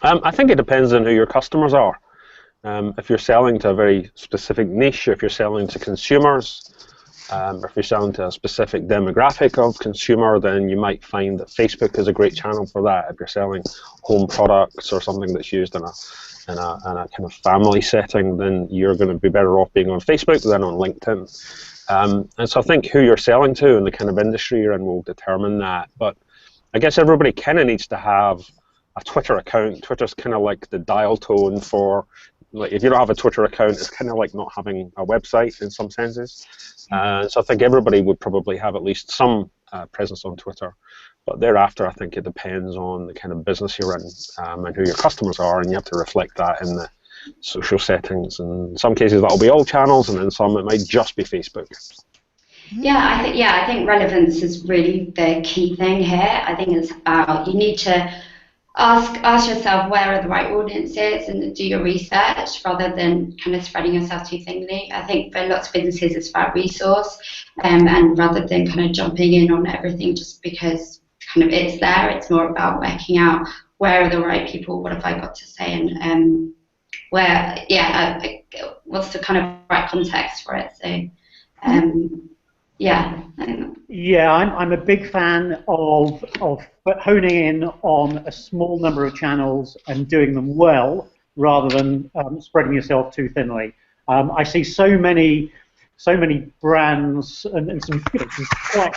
I think it depends on who your customers are. If you're selling to a very specific niche, if you're selling to consumers, or if you're selling to a specific demographic of consumer, then you might find that Facebook is a great channel for that. If you're selling home products or something that's used in a kind of family setting, then you're going to be better off being on Facebook than on LinkedIn. And so I think who you're selling to and the kind of industry you're in will determine that. But I guess everybody kind of needs to have a Twitter account. Twitter's kind of like the dial tone for, like, if you don't have a Twitter account, it's kind of like not having a website in some senses. So I think everybody would probably have at least some presence on Twitter. But thereafter, I think it depends on the kind of business you're in and who your customers are, and you have to reflect that in the social settings. And in some cases, that'll be all channels, and in some, it might just be Facebook. Yeah, I think relevance is really the key thing here. I think it's about, you need to ask yourself where are the right audiences and do your research rather than kind of spreading yourself too thinly. I think for lots of businesses it's about resource, and rather than kind of jumping in on everything just because kind of it's there, it's more about working out where are the right people, what have I got to say, and what's the kind of right context for it. So yeah, I think yeah, I'm a big fan of honing in on a small number of channels and doing them well, rather than spreading yourself too thinly. I see so many brands and some quite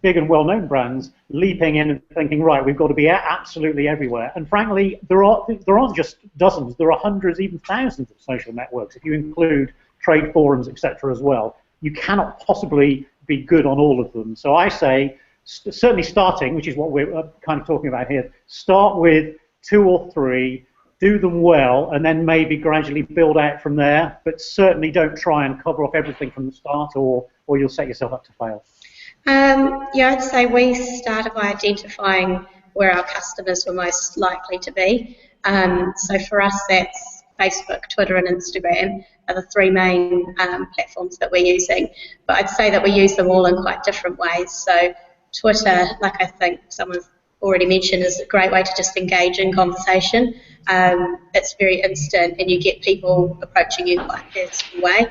big and well-known brands leaping in and thinking, right, we've got to be absolutely everywhere. And frankly, there aren't just dozens; there are hundreds, even thousands of social networks if you include trade forums, etc. as well. You cannot possibly be good on all of them. So I say, certainly starting, which is what we're kind of talking about here, start with 2 or 3, do them well, and then maybe gradually build out from there. But certainly don't try and cover off everything from the start, or you'll set yourself up to fail. Yeah, I'd say we started by identifying where our customers were most likely to be. So for us, that's Facebook, Twitter, and Instagram are the 3 main platforms that we're using. But I'd say that we use them all in quite different ways. So Twitter, like I think someone already mentioned, is a great way to just engage in conversation. It's very instant, and you get people approaching you quite a personal way.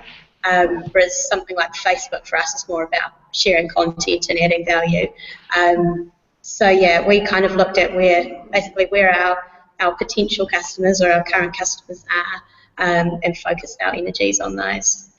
Whereas something like Facebook for us is more about sharing content and adding value. So yeah, we kind of looked at where our potential customers or our current customers are, and focused our energies on those.